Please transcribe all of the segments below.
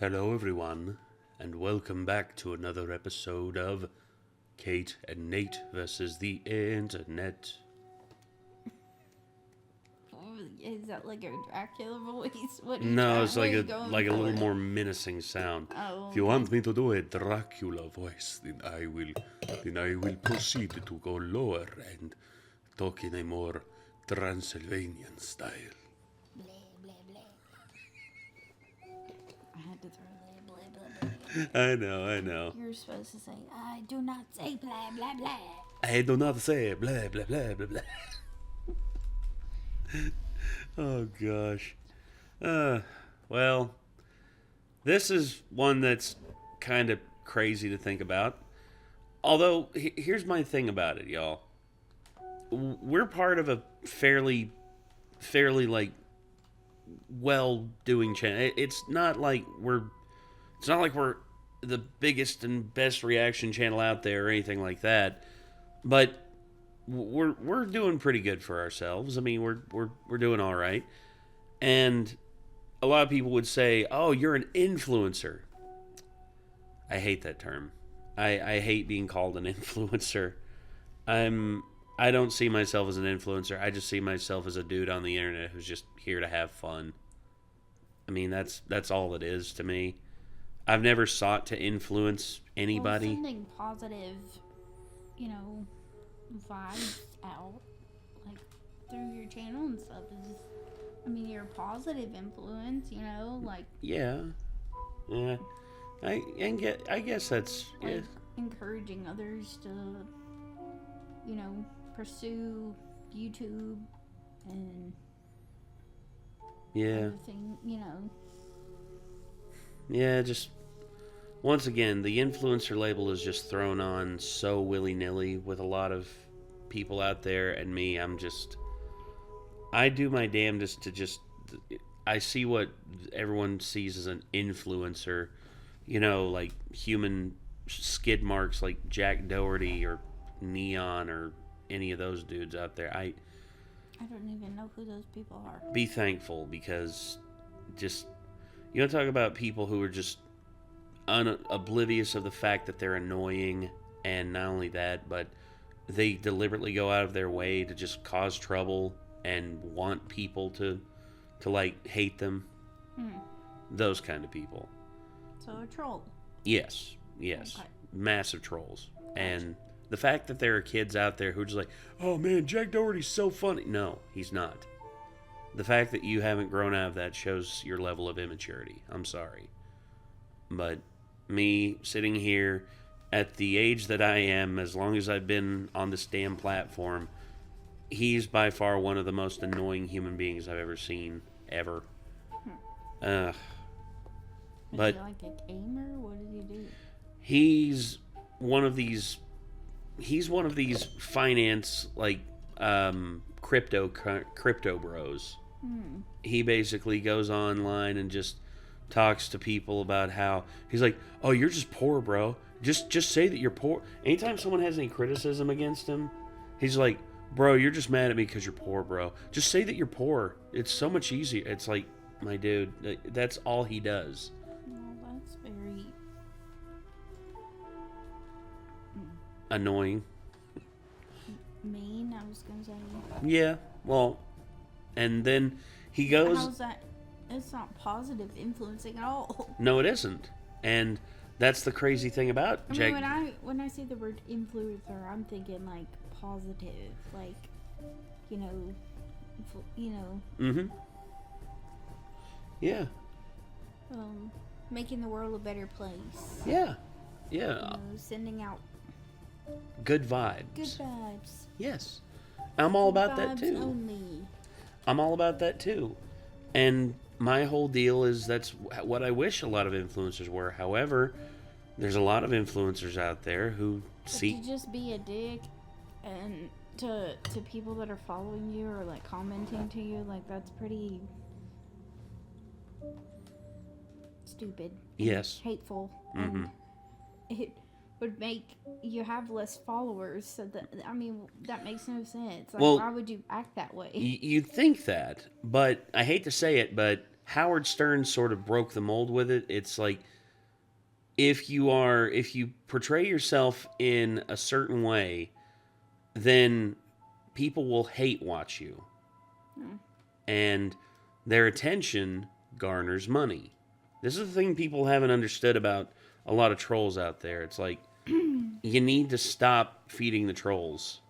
Hello, everyone, and welcome back to another episode of Kate and Nate versus the Internet. Is that like a Dracula voice? What are you No, trying? it's What like are you a going like a for? little more menacing sound. Oh, If you want me to do a Dracula voice, then I will proceed to go lower and talk in a more Transylvanian style. Blah, blah, blah. I had to throw blah, blah, blah, blah. I know. You're supposed to say, I do not say blah, blah, blah. I do not say blah blah blah blah blah. Oh gosh. Well, this is one that's kind of crazy to think about. Although, here's my thing about it, y'all. We're part of a fairly like well-doing channel. It's not like we're the biggest and best reaction channel out there or anything like that. But we're doing pretty good for ourselves. I mean, we're doing all right. And a lot of people would say, "Oh, you're an influencer." I hate that term. I hate being called an influencer. I don't see myself as an influencer. I just see myself as a dude on the internet who's just here to have fun. I mean, that's all it is to me. I've never sought to influence anybody. Well, sending positive, vibes out, like, through your channel and stuff is, you're a positive influence, like... Yeah. I guess that's... Like, yeah. encouraging others to, pursue YouTube and... Yeah. Everything, Yeah, just... Once again, the influencer label is just thrown on so willy-nilly with a lot of people out there, and me, I do my damnedest to just... I see what everyone sees as an influencer, like human skid marks like Jack Doherty or Neon or any of those dudes out there. I don't even know who those people are. Be thankful, because just... talk about people who are just oblivious of the fact that they're annoying, and not only that, but they deliberately go out of their way to just cause trouble and want people to like hate them. Those kind of people. So a troll. Yes. Okay. Massive trolls. Gotcha. And the fact that there are kids out there who are just like, "Oh man, Jack Doherty's so funny." No, he's not. The fact that you haven't grown out of that shows your level of immaturity. I'm sorry. But me sitting here at the age that I am, as long as I've been on this damn platform, he's by far one of the most annoying human beings I've ever seen, ever. Is he like a gamer? What does he do? He's one of these finance, like, crypto bros. He basically goes online and just talks to people about how he's like, "Oh, you're just poor, bro. Just say that you're poor." Anytime someone has any criticism against him, he's like, "Bro, you're just mad at me because you're poor, bro. Just say that you're poor. It's so much easier." It's like, my dude, that's all he does. Well, that's very annoying. Mean, I was gonna say. Yeah, well, and then he goes... How's that? It's not positive influencing at all. No, it isn't. And that's the crazy thing about Jack. When I say the word influencer, I'm thinking like positive, like, Mm-hmm. Yeah. Making the world a better place. Yeah. Sending out good vibes. Good vibes. Yes. I'm all about that too. Only. I'm all about that too. And my whole deal is that's what I wish a lot of influencers were. However, there's a lot of influencers out there who see... To just be a dick and to people that are following you or like commenting to you, like, that's pretty stupid. Yes. Hateful. Mm-hmm. And it would make you have less followers. So that makes no sense. Like, well, why would you act that way? You'd think that, but I hate to say it, but Howard Stern sort of broke the mold with it. It's like if you portray yourself in a certain way, then people will hate watch you. And their attention garners money. This is the thing people haven't understood about a lot of trolls out there. It's like you need to stop feeding the trolls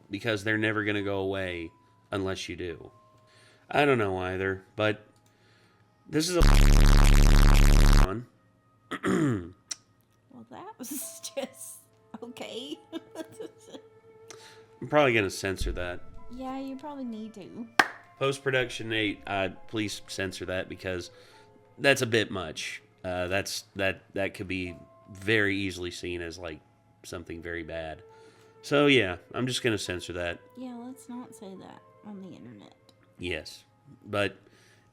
because they're never going to go away unless you do. I don't know either, but this is a one. Well, that was just okay. I'm probably going to censor that. Yeah, you probably need to. Post-production, Nate, please censor that because that's a bit much. That could be very easily seen as like something very bad. So yeah, I'm just gonna censor that. Yeah, let's not say that on the internet. Yes, but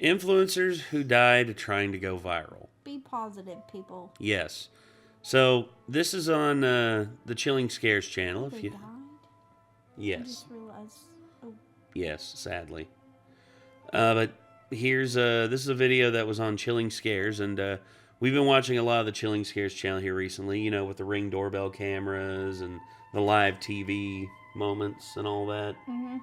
influencers who died trying to go viral. Be positive, people. Yes. So this is on the Chilling Scares channel. They If you died? I yes, just realized. Oh, yes, sadly. But here's this is a video that was on Chilling Scares, and we've been watching a lot of the Chilling Scares channel here recently. You know, with the Ring doorbell cameras and the live TV moments and all that. mm-hmm.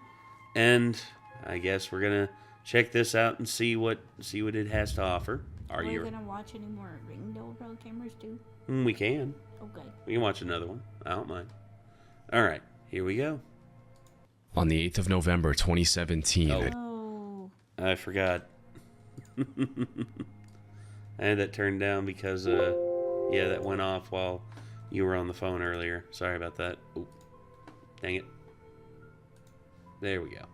And I guess we're gonna check this out and see what it has to offer. Are you gonna watch any more Ring doorbell cameras too? We can. Okay. We can watch another one. I don't mind. All right, here we go. On the 8th of November, 2017, Oh. I forgot. I had that turned down because, yeah, that went off while you were on the phone earlier. Sorry about that. Oop. Dang it. There we go.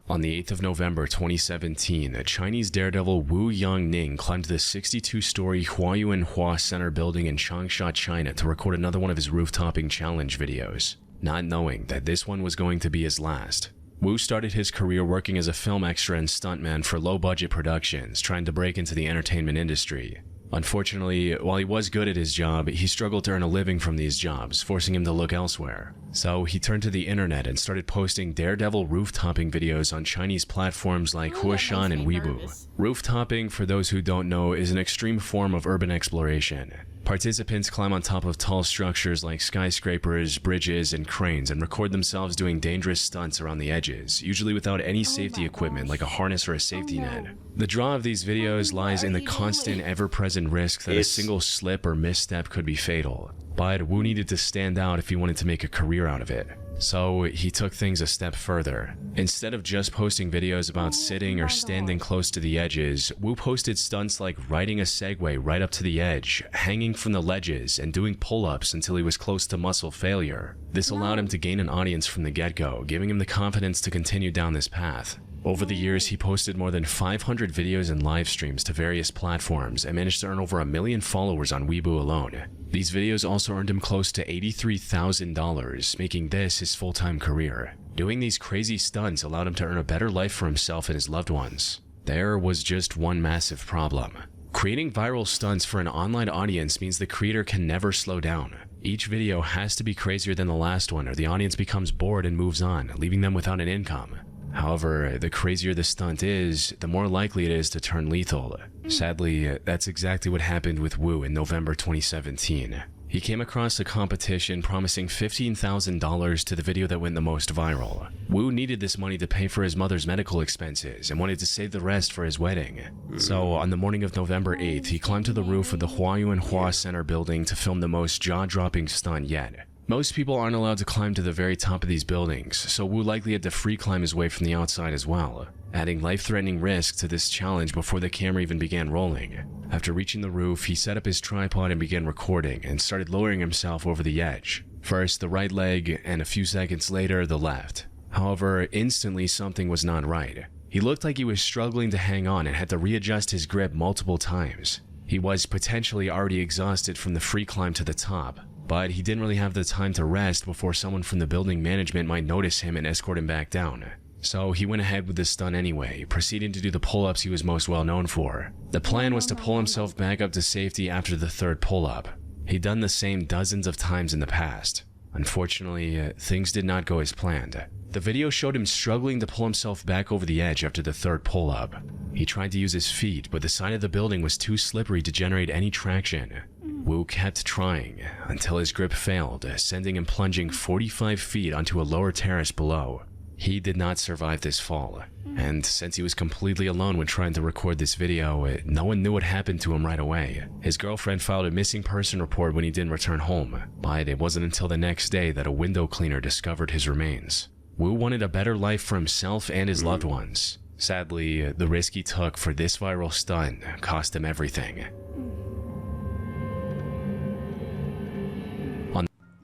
On the 8th of November 2017, a Chinese daredevil Wu Yangning climbed the 62-story Huayuanhua Center building in Changsha, China to record another one of his roof-topping challenge videos, not knowing that this one was going to be his last. Wu started his career working as a film extra and stuntman for low-budget productions, trying to break into the entertainment industry. Unfortunately, while he was good at his job, he struggled to earn a living from these jobs, forcing him to look elsewhere. So he turned to the internet and started posting daredevil roof-topping videos on Chinese platforms like Ooh, that Huashan makes and me Weibo. nervous. Roof-topping, for those who don't know, is an extreme form of urban exploration. Participants climb on top of tall structures like skyscrapers, bridges, and cranes and record themselves doing dangerous stunts around the edges, usually without any safety my equipment gosh. like a harness or a safety no. net. The draw of these videos What lies are in the you constant, doing? ever-present risk that a It's- single slip or misstep could be fatal. But Wu needed to stand out if he wanted to make a career out of it. So he took things a step further. Instead of just posting videos about sitting or my standing gosh. close to the edges, Wu posted stunts like riding a Segway right up to the edge, hanging from the ledges, and doing pull-ups until he was close to muscle failure. This allowed him to gain an audience from the get-go, giving him the confidence to continue down this path. Over the years, he posted more than 500 videos and live streams to various platforms and managed to earn over 1 million followers on Weibo alone. These videos also earned him close to $83,000, making this his full-time career. Doing these crazy stunts allowed him to earn a better life for himself and his loved ones. There was just one massive problem. Creating viral stunts for an online audience means the creator can never slow down. Each video has to be crazier than the last one or the audience becomes bored and moves on, leaving them without an income. However, the crazier the stunt is, the more likely it is to turn lethal. Sadly, that's exactly what happened with Wu in November 2017. He came across a competition promising $15,000 to the video that went the most viral. Wu needed this money to pay for his mother's medical expenses and wanted to save the rest for his wedding. So, on the morning of November 8th, he climbed to the roof of the Huayuanhua Center building to film the most jaw-dropping stunt yet. Most people aren't allowed to climb to the very top of these buildings, so Wu likely had to free climb his way from the outside as well, adding life-threatening risk to this challenge before the camera even began rolling. After reaching the roof, he set up his tripod and began recording, and started lowering himself over the edge. First the right leg, and a few seconds later, the left. However, instantly something was not right. He looked like he was struggling to hang on and had to readjust his grip multiple times. He was potentially already exhausted from the free climb to the top, but he didn't really have the time to rest before someone from the building management might notice him and escort him back down. So he went ahead with the stunt anyway, proceeding to do the pull-ups he was most well known for. The plan was to pull himself back up to safety after the third pull-up. He'd done the same dozens of times in the past. Unfortunately, things did not go as planned. The video showed him struggling to pull himself back over the edge after the third pull-up. He tried to use his feet, but the side of the building was too slippery to generate any traction. Wu kept trying until his grip failed, sending him plunging 45 feet onto a lower terrace below. He did not survive this fall, and since he was completely alone when trying to record this video, no one knew what happened to him right away. His girlfriend filed a missing person report when he didn't return home, but it wasn't until the next day that a window cleaner discovered his remains. Wu wanted a better life for himself and his loved ones. Sadly, the risk he took for this viral stunt cost him everything.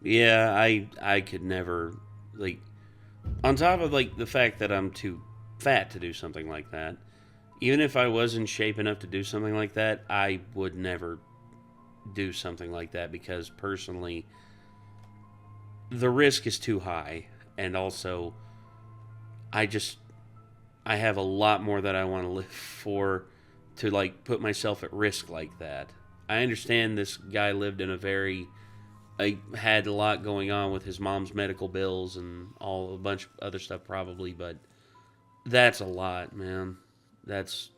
Yeah, I could never, like, on top of, like, the fact that I'm too fat to do something like that, even if I was in shape enough to do something like that, I would never do something like that because, personally, the risk is too high, and also, I have a lot more that I want to live for to, like, put myself at risk like that. I understand this guy lived in I had a lot going on with his mom's medical bills and a bunch of other stuff probably, but that's a lot, man. That's...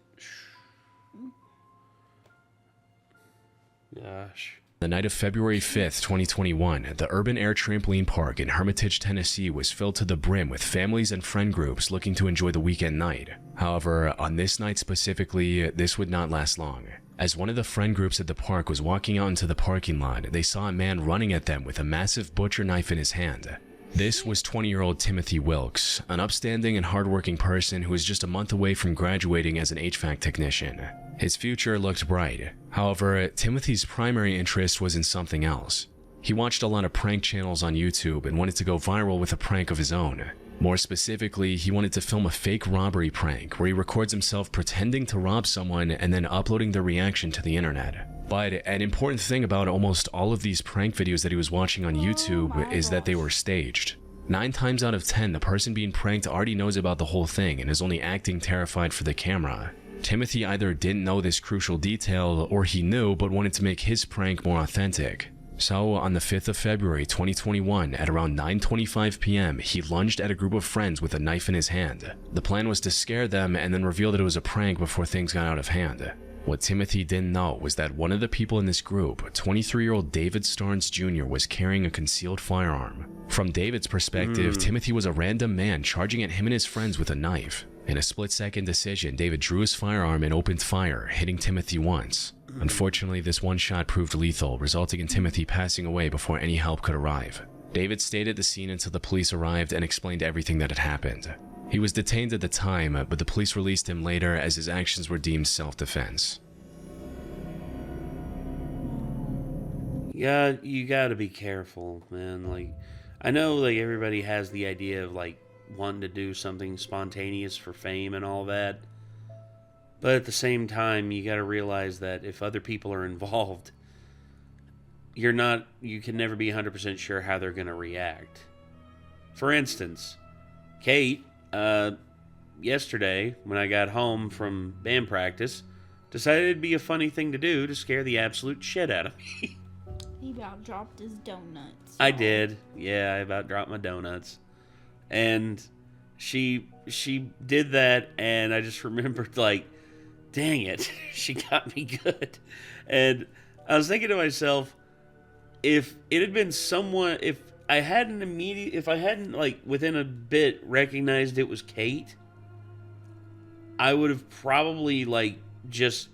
Gosh. The night of February 5th, 2021, the Urban Air Trampoline Park in Hermitage, Tennessee was filled to the brim with families and friend groups looking to enjoy the weekend night. However, on this night specifically, this would not last long. As one of the friend groups at the park was walking out into the parking lot, they saw a man running at them with a massive butcher knife in his hand. This was 20-year-old Timothy Wilkes, an upstanding and hardworking person who was just a month away from graduating as an HVAC technician. His future looked bright. However, Timothy's primary interest was in something else. He watched a lot of prank channels on YouTube and wanted to go viral with a prank of his own. More specifically, he wanted to film a fake robbery prank where he records himself pretending to rob someone and then uploading their reaction to the internet. But an important thing about almost all of these prank videos that he was watching on YouTube is that they were staged. 9 times out of 10, the person being pranked already knows about the whole thing and is only acting terrified for the camera. Timothy either didn't know this crucial detail or he knew but wanted to make his prank more authentic. So, on the 5th of February 2021, at around 9:25 p.m., he lunged at a group of friends with a knife in his hand. The plan was to scare them and then reveal that it was a prank before things got out of hand. What Timothy didn't know was that one of the people in this group, 23-year-old David Starnes Jr., was carrying a concealed firearm. From David's perspective, Timothy was a random man charging at him and his friends with a knife. In a split-second decision, David drew his firearm and opened fire, hitting Timothy once. Unfortunately, this one shot proved lethal, resulting in Timothy passing away before any help could arrive. David stayed at the scene until the police arrived and explained everything that had happened. He was detained at the time, but the police released him later as his actions were deemed self-defense. Yeah, you gotta be careful, man. Like, I know, like, everybody has the idea of, like, wanting to do something spontaneous for fame and all that. But at the same time, you gotta realize that if other people are involved, you can never be 100% sure how they're gonna react. For instance, Kate, yesterday, when I got home from band practice, decided it'd be a funny thing to do to scare the absolute shit out of me. He about dropped his donuts. I did. Yeah, I about dropped my donuts. And she did that, and I just remembered, like, dang it, she got me good. And I was thinking to myself, if it had been someone, if I hadn't like within a bit recognized it was Kate, I would have probably like just,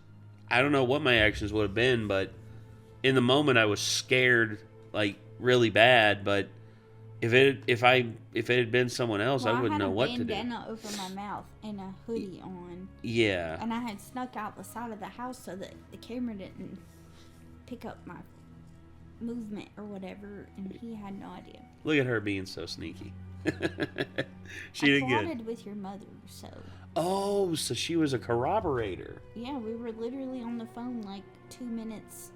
I don't know what my actions would have been, but in the moment I was scared like really bad. But if it had been someone else, I wouldn't know what to do. I had a bandana over my mouth and a hoodie on. Yeah. And I had snuck out the side of the house so that the camera didn't pick up my movement or whatever, and he had no idea. Look at her being so sneaky. She did good. I plotted with your mother, so. Oh, so she was a corroborator. Yeah, we were literally on the phone like 2 minutes.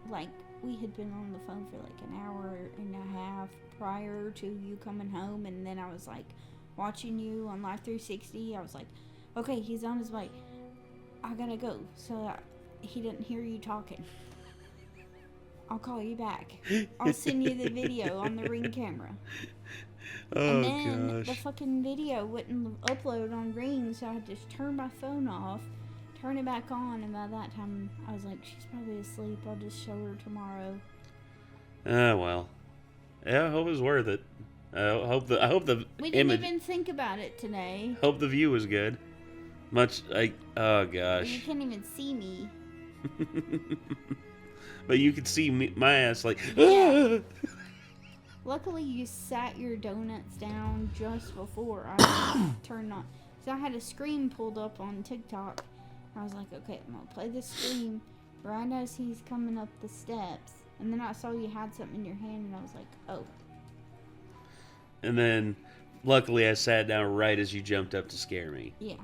Like, we had been on the phone for like an hour and a half prior to you coming home, and then I was like watching you on Live 360. I was like, okay, he's on his way. I gotta go, so he didn't hear you talking. I'll call you back. I'll send you the video on the Ring camera. Oh, and then the gosh. fucking video wouldn't upload on Ring, so I had to turn my phone off, turn it back on, and by that time I was like, she's probably asleep. I'll just show her tomorrow. Well. Yeah, I hope it was worth it. I hope the We didn't image, even think about it today. hope the view was good. Oh You gosh. can't even see me. But you could see my ass like. Yeah. Luckily, you sat your donuts down just before I turned on. So I had a screen pulled up on TikTok. I was like, okay, I'm going to play this screen right as he's coming up the steps. And then I saw you had something in your hand, and I was like, oh. And then, luckily, I sat down right as you jumped up to scare me. Yeah.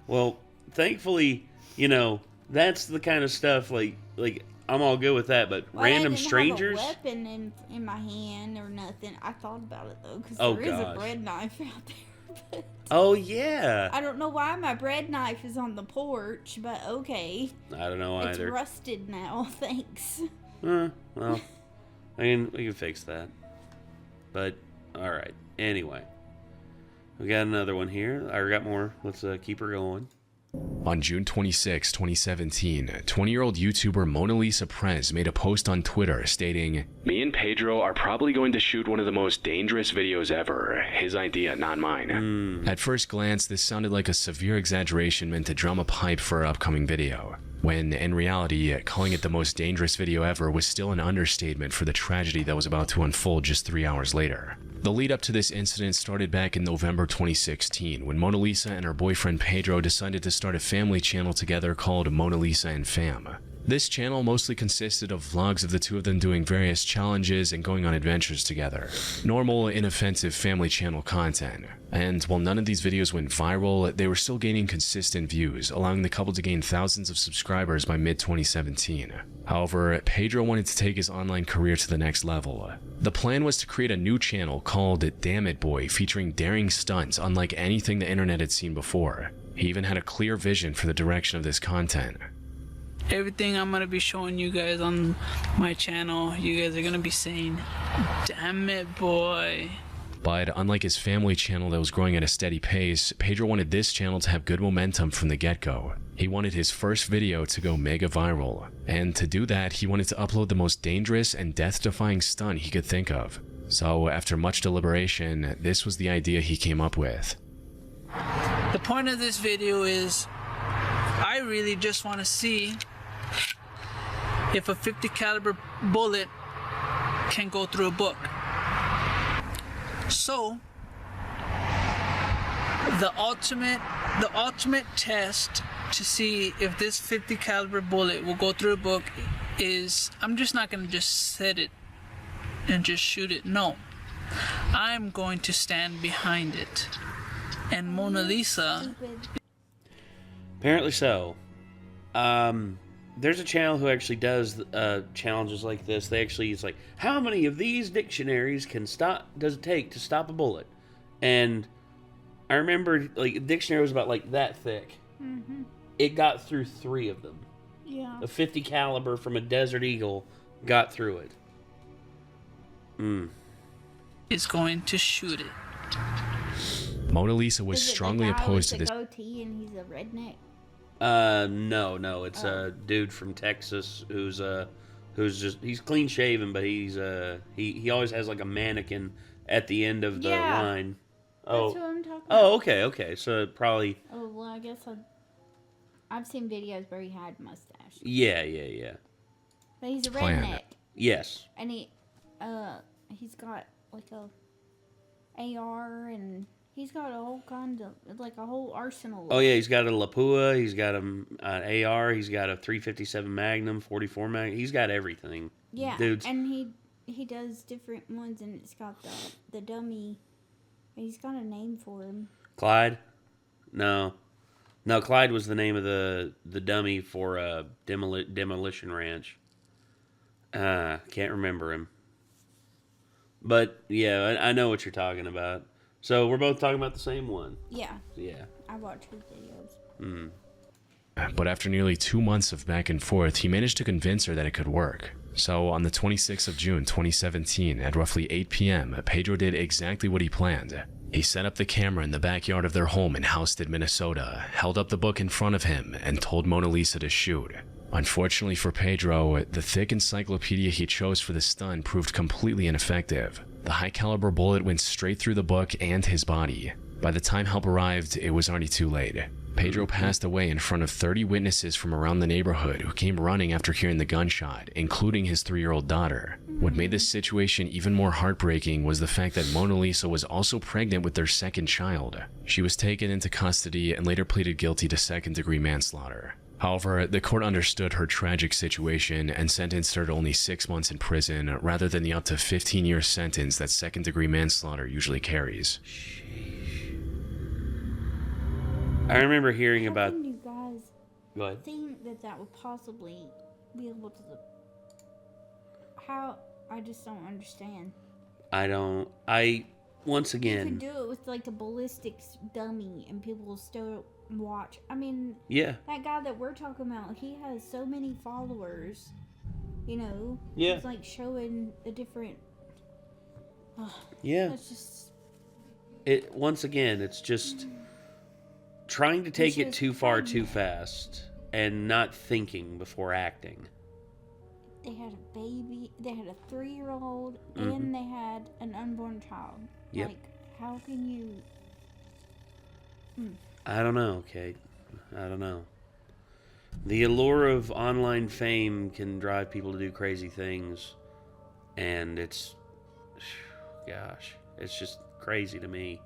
Well, thankfully, that's the kind of stuff like I'm all good with that. But Well, random I didn't strangers. have a weapon in my hand or nothing. I thought about it, though, because Oh, there is gosh. a bread knife out there. But Oh yeah. I don't know why my bread knife is on the porch, but okay. I don't know It's either. rusted now, thanks. Well, we can fix that. But all right. Anyway, we got another one here. I got more. Let's keep her going. On June 26, 2017, 20-year-old YouTuber Mona Lisa Prez made a post on Twitter stating, "Me and Pedro are probably going to shoot one of the most dangerous videos ever. His idea, not mine." At first glance, this sounded like a severe exaggeration meant to drum a pipe for her upcoming video, when in reality, calling it the most dangerous video ever was still an understatement for the tragedy that was about to unfold just 3 hours later. The lead up to this incident started back in November 2016 when Mona Lisa and her boyfriend Pedro decided to start a family channel together called Mona Lisa and Fam. This channel mostly consisted of vlogs of the two of them doing various challenges and going on adventures together. Normal, inoffensive family channel content. And while none of these videos went viral, they were still gaining consistent views, allowing the couple to gain thousands of subscribers by mid-2017. However, Pedro wanted to take his online career to the next level. The plan was to create a new channel called Damn It Boy, featuring daring stunts unlike anything the internet had seen before. He even had a clear vision for the direction of this content. Everything I'm gonna be showing you guys on my channel, you guys are gonna be saying, "Damn it, boy." But unlike his family channel that was growing at a steady pace, Pedro wanted this channel to have good momentum from the get-go. He wanted his first video to go mega viral, and to do that, he wanted to upload the most dangerous and death-defying stunt he could think of. So after much deliberation, this was the idea he came up with. The point of this video is, I really just want to see if a 50 caliber bullet can go through a book. So, the ultimate test to see if this 50 caliber bullet will go through a book is, I'm just not going to just set it and just shoot it. No. I'm going to stand behind it. And Mona Lisa, Stupid. Apparently so. There's a channel who actually does challenges like this. It's like, how many of these dictionaries does it take to stop a bullet? And I remember, like, a dictionary was about like that thick. Mm-hmm. It got through 3 of them. Yeah. A 50 caliber from a Desert Eagle got through it. is going to shoot it. Mona Lisa was Is it strongly the guy opposed to with this. the goatee and he's a redneck? No, it's a dude from Texas who's he's clean shaven, but he always has like a mannequin at the end of the Yeah. line. That's what I'm talking about. Oh, okay. So probably, Oh, well, I guess I've seen videos where he had mustache. yeah. But he's a Plan. redneck. Yes. And he's got like a AR and he's got a whole kind of, like a whole arsenal. Oh yeah, he's got a Lapua, he's got an AR, he's got a 357 Magnum, 44 Magnum. He's got everything. Yeah, Dudes. and he does different ones and it's got the dummy. He's got a name for him. Clyde? No, Clyde was the name of the dummy for Demolition Ranch. Can't remember him. But yeah, I know what you're talking about. So we're both talking about the same one. Yeah, Yeah. I watch his videos. But after nearly 2 months of back and forth, he managed to convince her that it could work. So on the 26th of June 2017, at roughly 8 p.m., Pedro did exactly what he planned. He set up the camera in the backyard of their home in Halstead, Minnesota, held up the book in front of him, and told Mona Lisa to shoot. Unfortunately for Pedro, the thick encyclopedia he chose for the stunt proved completely ineffective. The high-caliber bullet went straight through the book and his body. By the time help arrived, it was already too late. Pedro passed away in front of 30 witnesses from around the neighborhood who came running after hearing the gunshot, including his 3-year-old daughter. What made this situation even more heartbreaking was the fact that Mona Lisa was also pregnant with their second child. She was taken into custody and later pleaded guilty to second-degree manslaughter. However, the court understood her tragic situation and sentenced her to only 6 months in prison rather than the up to 15-year sentence that second-degree manslaughter usually carries. I remember hearing How about. can you guys Go ahead. think that that would possibly be able to? How? I just don't understand. Once You again. could do it with like a ballistics dummy, and people will still watch. I mean, Yeah. that guy that we're talking about, he has so many followers. You know. Yeah. It's like showing a different. Yeah. It's just. Once again, it's just trying to take it just too far pregnant. too fast and not thinking before acting. They had a baby. They had a 3-year-old, Mhm. and they had an unborn child. Yep. Like, how can you? I don't know, Kate. I don't know. The allure of online fame can drive people to do crazy things, and it's, gosh, it's just crazy to me.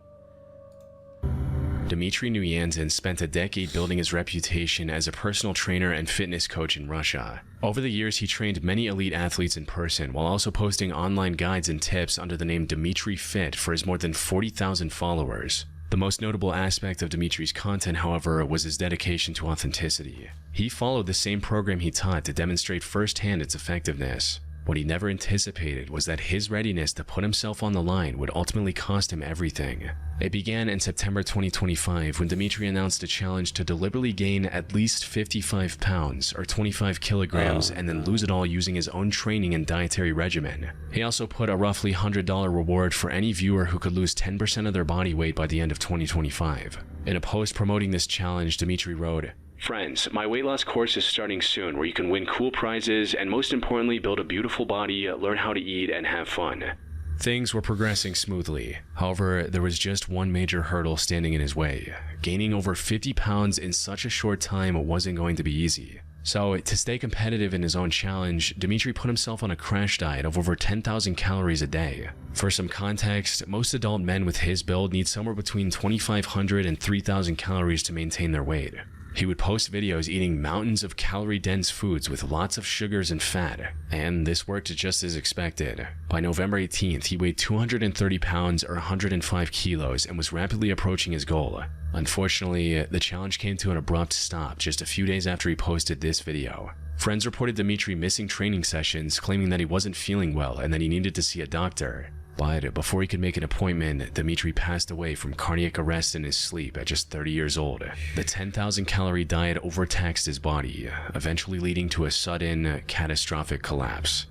Dmitry Nuyanzin spent a decade building his reputation as a personal trainer and fitness coach in Russia. Over the years, he trained many elite athletes in person while also posting online guides and tips under the name Dmitry Fit for his more than 40,000 followers. The most notable aspect of Dmitry's content, however, was his dedication to authenticity. He followed the same program he taught to demonstrate firsthand its effectiveness. What he never anticipated was that his readiness to put himself on the line would ultimately cost him everything. It began in September 2025 when Dmitry announced a challenge to deliberately gain at least 55 pounds or 25 kilograms and then lose it all using his own training and dietary regimen. He also put a roughly $100 reward for any viewer who could lose 10% of their body weight by the end of 2025. In a post promoting this challenge, Dmitry wrote, "Friends, my weight loss course is starting soon where you can win cool prizes and most importantly build a beautiful body, learn how to eat, and have fun." Things were progressing smoothly. However, there was just one major hurdle standing in his way. Gaining over 50 pounds in such a short time wasn't going to be easy. So, to stay competitive in his own challenge, Dmitry put himself on a crash diet of over 10,000 calories a day. For some context, most adult men with his build need somewhere between 2,500 and 3,000 calories to maintain their weight. He would post videos eating mountains of calorie-dense foods with lots of sugars and fat, and this worked just as expected. By November 18th, he weighed 230 pounds or 105 kilos and was rapidly approaching his goal. Unfortunately, the challenge came to an abrupt stop just a few days after he posted this video. Friends reported Dmitry missing training sessions, claiming that he wasn't feeling well and that he needed to see a doctor. But before he could make an appointment, Dmitry passed away from cardiac arrest in his sleep at just 30 years old. The 10,000 calorie diet overtaxed his body, eventually leading to a sudden, catastrophic collapse.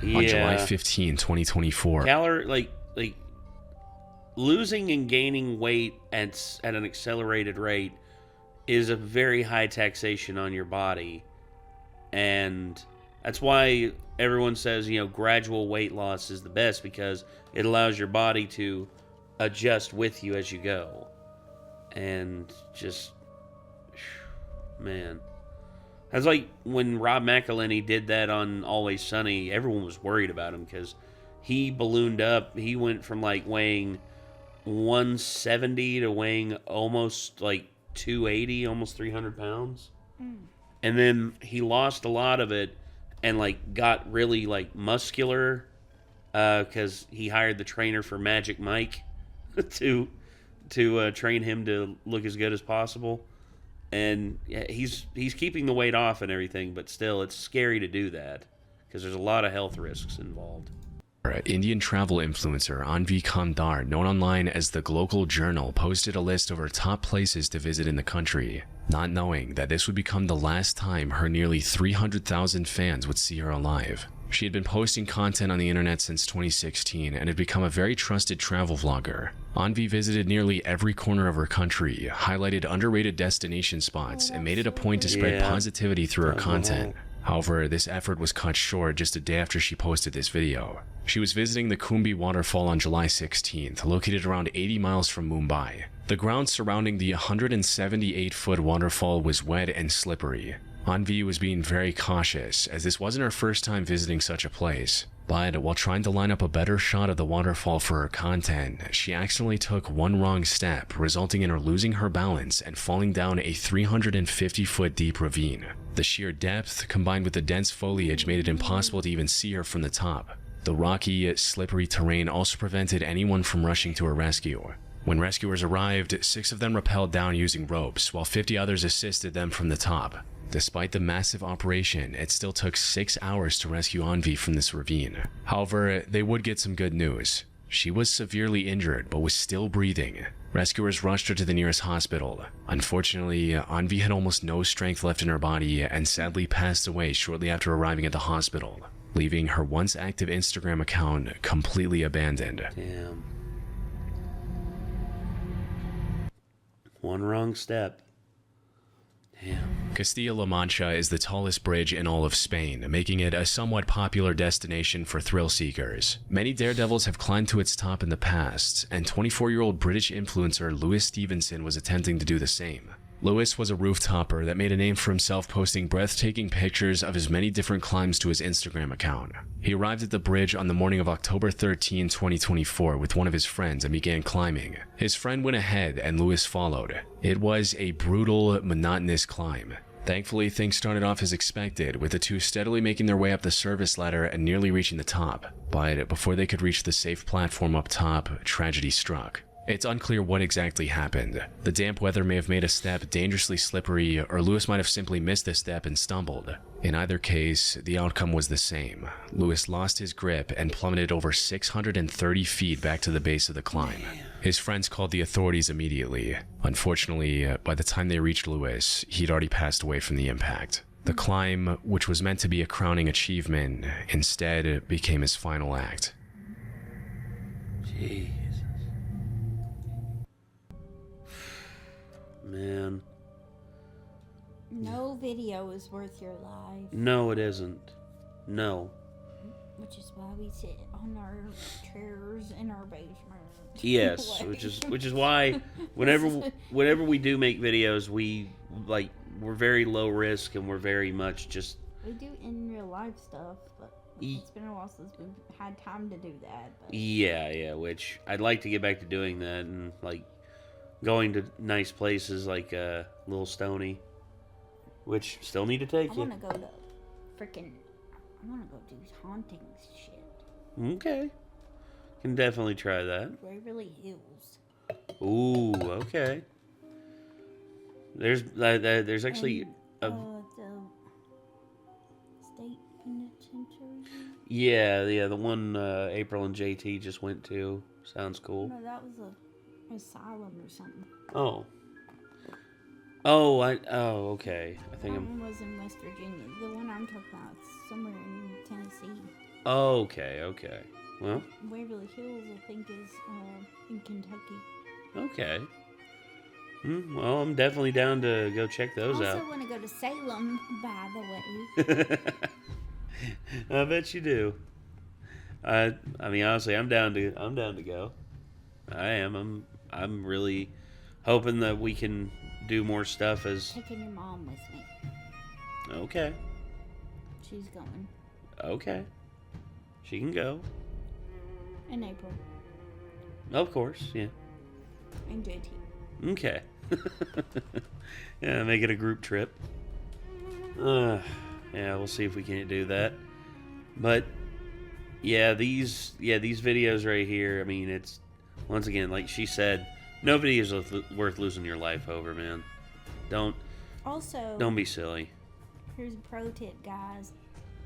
Yeah. On July 15, 2024, losing and gaining weight at an accelerated rate is a very high taxation on your body, and that's why everyone says, gradual weight loss is the best, because it allows your body to adjust with you as you go. And just, man. That's like when Rob McElhenney did that on Always Sunny, everyone was worried about him because he ballooned up. He went from weighing 170 to weighing almost 280, almost 300 pounds. And then he lost a lot of it and got really muscular because he hired the trainer for Magic Mike to train him to look as good as possible. And he's keeping the weight off and everything, but still, it's scary to do that because there's a lot of health risks involved. Indian travel influencer Anvi Kamdar, known online as the Global Journal, posted a list of her top places to visit in the country. not knowing that this would become the last time her nearly 300,000 fans would see her alive. She had been posting content on the internet since 2016 and had become a very trusted travel vlogger. Anvi visited nearly every corner of her country, highlighted underrated destination spots, and made it a point to spread positivity through her content. However, this effort was cut short just a day after she posted this video. She was visiting the Khumbi waterfall on July 16th, located around 80 miles from Mumbai. The ground surrounding the 178-foot waterfall was wet and slippery. Anvi was being very cautious, as this wasn't her first time visiting such a place. But while trying to line up a better shot of the waterfall for her content, she accidentally took one wrong step, resulting in her losing her balance and falling down a 350-foot deep ravine. The sheer depth, combined with the dense foliage, made it impossible to even see her from the top. The rocky, slippery terrain also prevented anyone from rushing to her rescue. When rescuers arrived, 6 of them rappelled down using ropes, while 50 others assisted them from the top. Despite the massive operation, it still took 6 hours to rescue Anvi from this ravine. However, they would get some good news. She was severely injured, but was still breathing. Rescuers rushed her to the nearest hospital. Unfortunately, Anvi had almost no strength left in her body and sadly passed away shortly after arriving at the hospital, leaving her once active Instagram account completely abandoned. Damn. One wrong step. Damn. Castilla-La Mancha is the tallest bridge in all of Spain, making it a somewhat popular destination for thrill seekers. Many daredevils have climbed to its top in the past, and 24-year-old British influencer Lewis Stevenson was attempting to do the same. Lewis was a rooftopper that made a name for himself posting breathtaking pictures of his many different climbs to his Instagram account. He arrived at the bridge on the morning of October 13, 2024 with one of his friends and began climbing. His friend went ahead and Lewis followed. It was a brutal, monotonous climb. Thankfully, things started off as expected, with the two steadily making their way up the service ladder and nearly reaching the top. But before they could reach the safe platform up top, tragedy struck. It's unclear what exactly happened. The damp weather may have made a step dangerously slippery, or Lewis might have simply missed a step and stumbled. In either case, the outcome was the same. Lewis lost his grip and plummeted over 630 feet back to the base of the climb. His friends called the authorities immediately. Unfortunately, by the time they reached Lewis, he'd already passed away from the impact. The climb, which was meant to be a crowning achievement, instead became his final act. Jesus. Man. No video is worth your life. No, it isn't. No. Which is why we sit on our chairs in our basement. Yes, which is why whenever we do make videos, we're very low risk and we're very much just. We do in real life stuff, but it's been a while since we've had time to do that. But. Yeah, which I'd like to get back to doing that and like going to nice places like Little Stony, which still need to take I you. want to go to freaking. I want to go do hauntings shit. Okay, can definitely try that. Waverly Hills. Ooh, okay. There's actually The state penitentiary. yeah, the one April and JT just went to. Sounds cool. No, that was a asylum or something. Okay. I think That I'm. one was in West Virginia. The one I'm talking about is somewhere in Tennessee. Okay. Well, Waverly Hills, I think, is in Kentucky. okay. Well, I'm definitely down to go check I those also out. want to go to Salem, by the way. I bet you do. I mean, honestly, I'm down to go. I am. I'm really hoping that we can do more stuff as. Taking your mom with me. Okay. She's going Okay. She can go. in April. Of course, yeah. And JT. Okay. Yeah, make it a group trip. Yeah, we'll see if we can do that. But yeah, these videos right here, I mean, it's once again, like she said, no video is worth losing your life over, man. Don't be silly. Here's a pro tip, guys.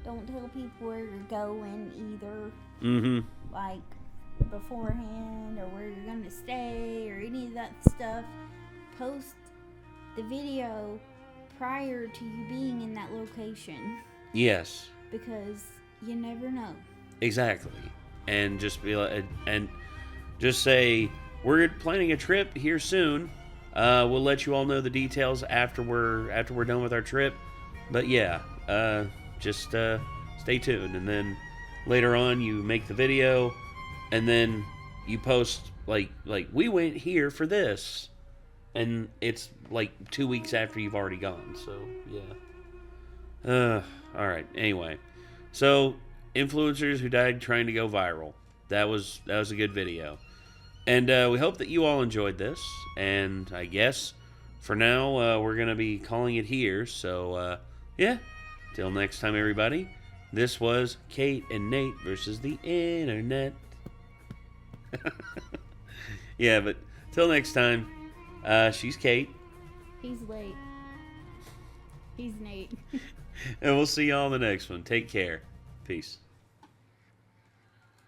Don't tell people where you're going either. Mm-hmm. Like beforehand, or where you're gonna stay, or any of that stuff. Post the video prior to you being in that location, Yes, because you never know. exactly. And just be like, and just say, we're planning a trip here soon. We'll let you all know the details after we're done with our trip. But yeah, just stay tuned. And then later on, you make the video, and then you post like we went here for this, and it's like 2 weeks after you've already gone. So yeah. All right. Anyway, so influencers who died trying to go viral. That was a good video. And we hope that you all enjoyed this. And I guess for now, we're going to be calling it here. So, yeah. Till next time, everybody. This was Kate and Nate versus the internet. Yeah, but till next time, she's Kate. He's late. He's Nate. And we'll see y'all in the next one. Take care. Peace.